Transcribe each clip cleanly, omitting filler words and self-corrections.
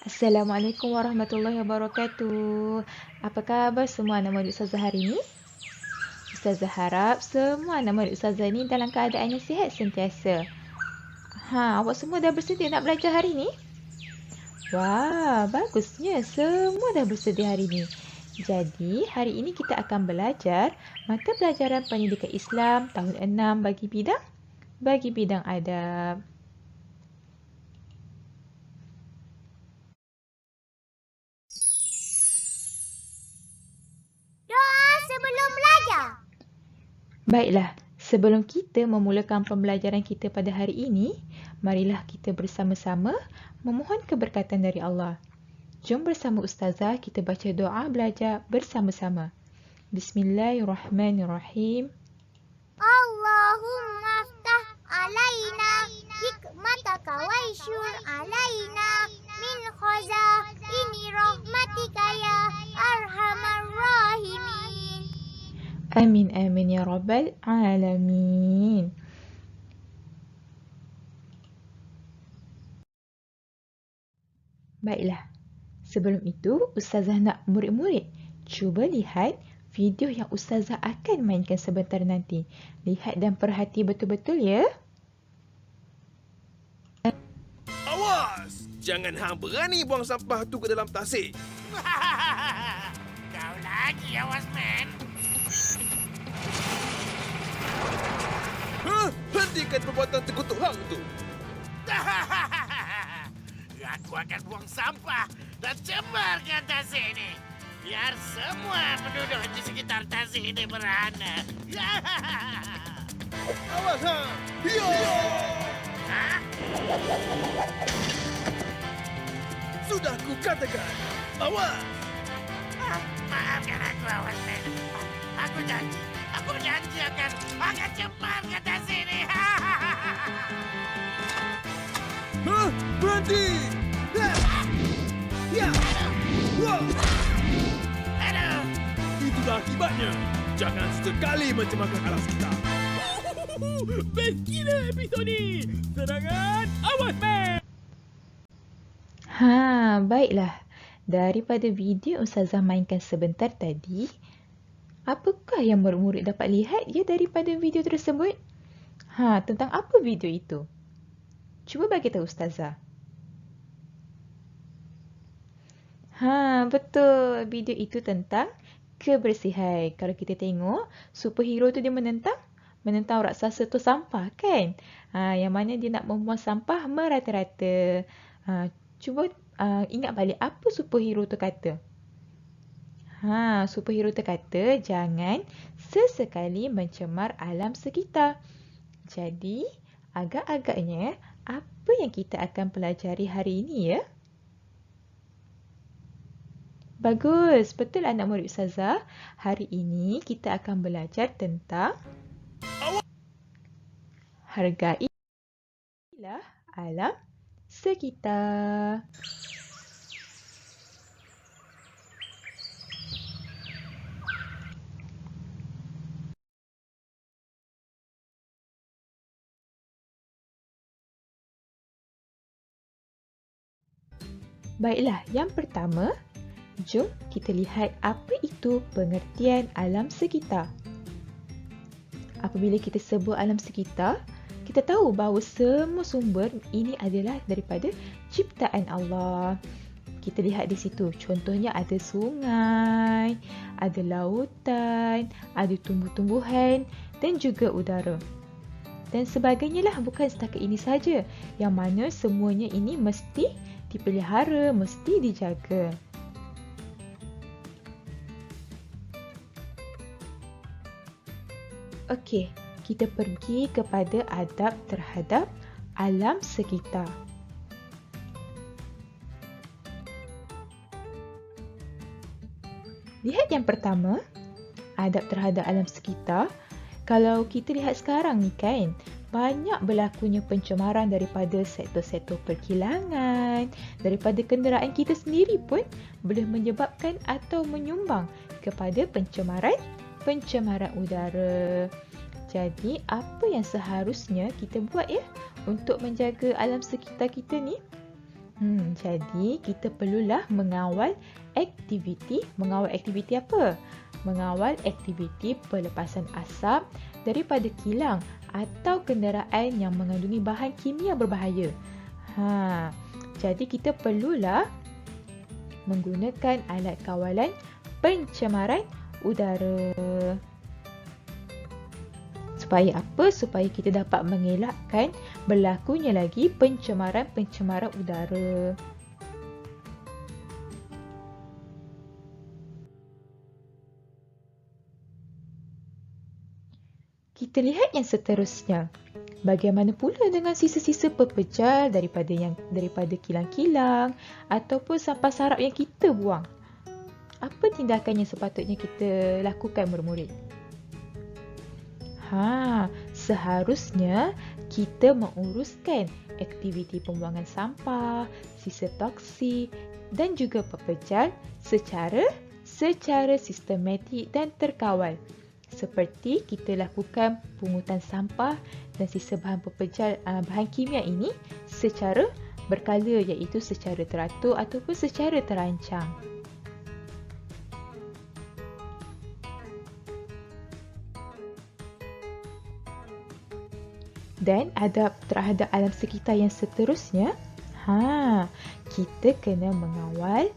Assalamualaikum warahmatullahi wabarakatuh. Apa khabar semua anak murid Ustazah hari ini? Ustazah harap semua anak murid Ustazah ini dalam keadaan yang sihat sentiasa. Awak semua dah bersedia nak belajar hari ini? Wah, bagusnya semua dah bersedia hari ini. Jadi, hari ini kita akan belajar mata pelajaran Pendidikan Islam tahun 6 bagi bidang adab. Sebelum belajar. Baiklah, sebelum kita memulakan pembelajaran kita pada hari ini, marilah kita bersama-sama memohon keberkatan dari Allah. Jom bersama Ustazah kita baca doa belajar bersama-sama. Bismillahirrahmanirrahim. Allahumma aftah alaina hikmataka wa isyur alaina min khazaini rahmatika ya arhamar rahimin. Amin amin ya rabbal alamin. Baiklah, sebelum itu Ustazah nak murid-murid cuba lihat video yang Ustazah akan mainkan sebentar nanti. Lihat dan perhati betul-betul ya. Awas! Jangan hang berani buang sampah tu ke dalam tasik. Kau lagi awas, man. Hentikan perbuatan terkutuk hang tu. Aku akan buang sampah dan cemarkan tasik ini. Biar semua penduduk di sekitar tasik ini merana. Awas hang! Hiyo! Hah? Sudah ku katakan. Awas! Maafkan aku, awas, man. Aku janji akan cemarkan tasik ini. Berhenti! Ya! Wah! Aduh. Itulah akibatnya. Jangan sekali mencemarkan alas kita. Best gila episod ni. Serangan, awas man. Baiklah. Daripada video Ustazah mainkan sebentar tadi, apakah yang murid-murid dapat lihat ya daripada video tersebut? Tentang apa video itu? Cuba bagi tahu Ustazah. Betul. Video itu tentang kebersihan. Kalau kita tengok, superhero tu dia menentang raksasa tu sampah kan? Yang mana dia nak membuang sampah merata-rata. Cuba ingat balik apa superhero tu kata. Superhero tu kata jangan sesekali mencemar alam sekitar. Jadi, agak-agaknya apa yang kita akan pelajari hari ini ya? Bagus, betul anak murid Ustazah. Hari ini kita akan belajar tentang hargailah alam sekitar. Baiklah, yang pertama, jom kita lihat apa itu pengertian alam sekitar. Apabila kita sebut alam sekitar, kita tahu bahawa semua sumber ini adalah daripada ciptaan Allah. Kita lihat di situ, contohnya ada sungai, ada lautan, ada tumbuh-tumbuhan dan juga udara. Dan sebagainya lah, bukan setakat ini saja. Yang mana semuanya ini mesti dipelihara, mesti dijaga. Okey, kita pergi kepada adab terhadap alam sekitar. Lihat yang pertama, adab terhadap alam sekitar. Kalau kita lihat sekarang ni kan, banyak berlakunya pencemaran daripada sektor-sektor perkilangan, daripada kenderaan kita sendiri pun boleh menyebabkan atau menyumbang kepada pencemaran udara. Jadi, apa yang seharusnya kita buat ya untuk menjaga alam sekitar kita ni? Jadi kita perlulah mengawal aktiviti apa? Mengawal aktiviti pelepasan asap daripada kilang atau kenderaan yang mengandungi bahan kimia berbahaya. Jadi kita perlulah menggunakan alat kawalan pencemaran udara. Supaya apa? Supaya kita dapat mengelakkan berlakunya lagi pencemaran udara. Kita lihat yang seterusnya. Bagaimana pula dengan sisa-sisa pepejal daripada kilang-kilang ataupun sampah sarap yang kita buang? Apa tindakan yang sepatutnya kita lakukan, murid-murid? Seharusnya kita menguruskan aktiviti pembuangan sampah, sisa toksik dan juga pepejal secara sistematik dan terkawal. Seperti kita lakukan pungutan sampah dan sisa bahan pepejal bahan kimia ini secara berkala, iaitu secara teratur ataupun secara terancang. Dan adab terhadap alam sekitar yang seterusnya, kita kena mengawal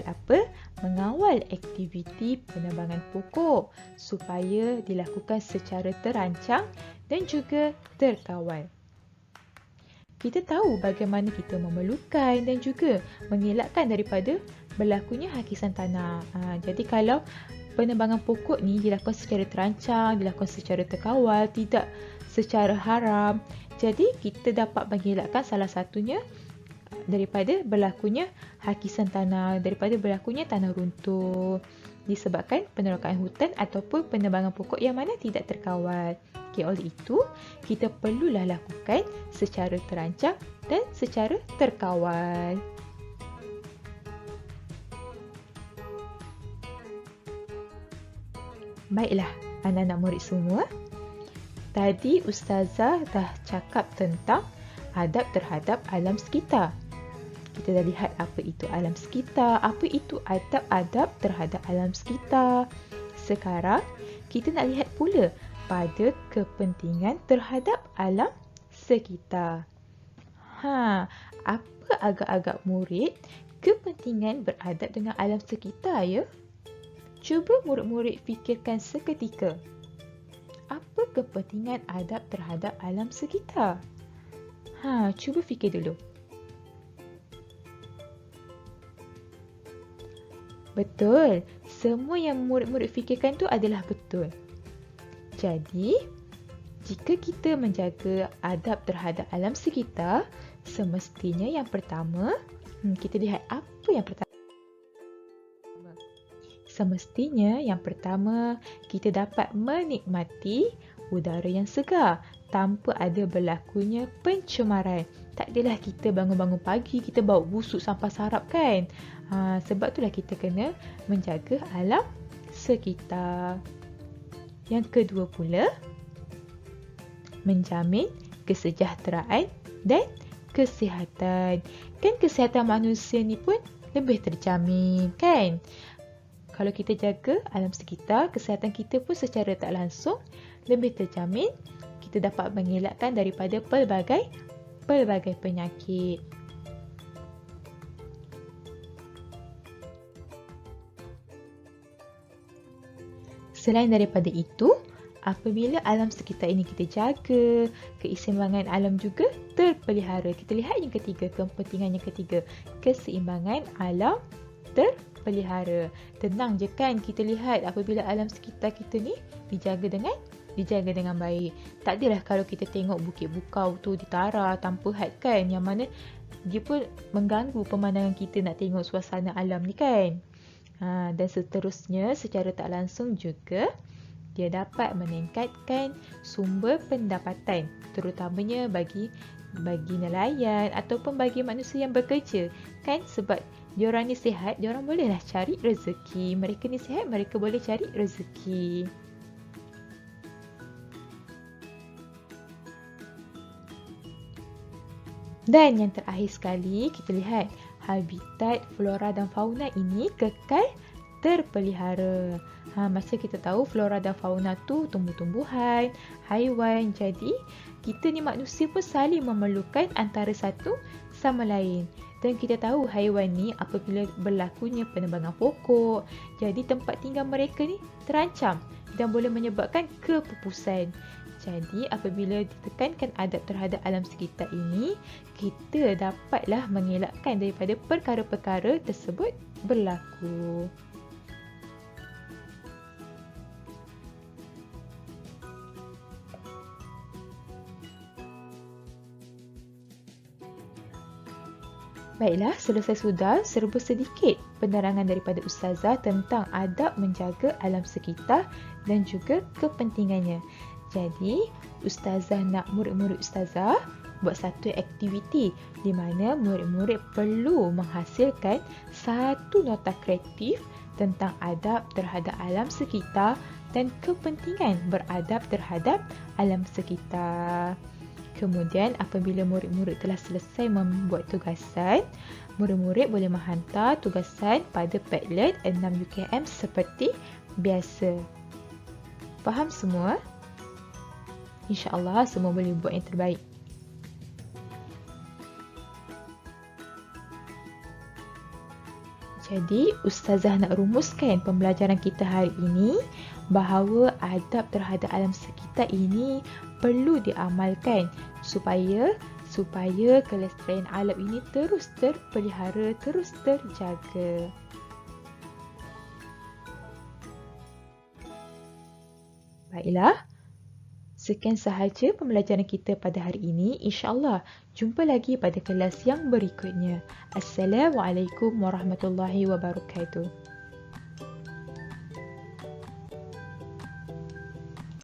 apa? Mengawal aktiviti penebangan pokok supaya dilakukan secara terancang dan juga terkawal. Kita tahu bagaimana kita memerlukan dan juga mengelakkan daripada berlakunya hakisan tanah. Jadi kalau penebangan pokok ni dilakukan secara terancang, dilakukan secara terkawal, tidak secara haram, jadi kita dapat mengelakkan salah satunya daripada berlakunya hakisan tanah, daripada berlakunya tanah runtuh disebabkan penerokaan hutan ataupun penebangan pokok yang mana tidak terkawal. Oleh itu, kita perlulah lakukan secara terancang dan secara terkawal. Baiklah, anak-anak murid semua. Tadi Ustazah dah cakap tentang adab terhadap alam sekitar. Kita dah lihat apa itu alam sekitar, apa itu adab-adab terhadap alam sekitar. Sekarang, kita nak lihat pula pada kepentingan terhadap alam sekitar. Apa agak-agak murid kepentingan beradab dengan alam sekitar ya? Cuba murid-murid fikirkan seketika. Apa kepentingan adab terhadap alam sekitar? Cuba fikir dulu. Betul. Semua yang murid-murid fikirkan tu adalah betul. Jadi, jika kita menjaga adab terhadap alam sekitar, semestinya yang pertama, kita lihat apa yang pertama. Semestinya yang pertama, kita dapat menikmati udara yang segar tanpa ada berlakunya pencemaran. Tak adalah kita bangun-bangun pagi, kita bawa busuk sampah sarap kan? Sebab itulah kita kena menjaga alam sekitar. Yang kedua pula, menjamin kesejahteraan dan kesihatan. Kan kesihatan manusia ni pun lebih terjamin kan? Kalau kita jaga alam sekitar, kesihatan kita pun secara tak langsung lebih terjamin. Kita dapat mengelakkan daripada pelbagai penyakit. Selain daripada itu, apabila alam sekitar ini kita jaga, keseimbangan alam juga terpelihara. Kita lihat yang ketiga, kepentingan yang ketiga, keseimbangan alam terpelihara. Tenang je kan kita lihat apabila alam sekitar kita ni dijaga dengan baik. Tak adalah kalau kita tengok bukit bukau tu ditara tanpa had kan, yang mana dia pun mengganggu pemandangan kita nak tengok suasana alam ni kan. Dan seterusnya secara tak langsung juga dia dapat meningkatkan sumber pendapatan, terutamanya bagi nelayan ataupun bagi manusia yang bekerja kan, sebab diorang ni sihat, diorang bolehlah cari rezeki. Mereka ni sihat, mereka boleh cari rezeki. Dan yang terakhir sekali, kita lihat habitat flora dan fauna ini kekal terpelihara. Masa kita tahu flora dan fauna tu tumbuh-tumbuhan, haiwan. Jadi, kita ni manusia pun saling memerlukan antara satu sama lain. Dan kita tahu haiwan ni apabila berlakunya penebangan pokok, jadi tempat tinggal mereka ni terancam dan boleh menyebabkan kepupusan. Jadi apabila ditekankan adab terhadap alam sekitar ini, kita dapatlah mengelakkan daripada perkara-perkara tersebut berlaku. Baiklah, selesai sudah serba sedikit penerangan daripada Ustazah tentang adab menjaga alam sekitar dan juga kepentingannya. Jadi, Ustazah nak murid-murid Ustazah buat satu aktiviti di mana murid-murid perlu menghasilkan satu nota kreatif tentang adab terhadap alam sekitar dan kepentingan beradab terhadap alam sekitar. Kemudian apabila murid-murid telah selesai membuat tugasan, murid-murid boleh menghantar tugasan pada Padlet 6 UKM seperti biasa. Faham semua? InsyaAllah semua boleh buat yang terbaik. Jadi, Ustazah nak rumuskan pembelajaran kita hari ini bahawa adab terhadap alam sekitar ini perlu diamalkan supaya kelestarian alam ini terus terpelihara, terus terjaga. Baiklah, sekian sahaja pembelajaran kita pada hari ini. InsyaAllah, jumpa lagi pada kelas yang berikutnya. Assalamualaikum warahmatullahi wabarakatuh.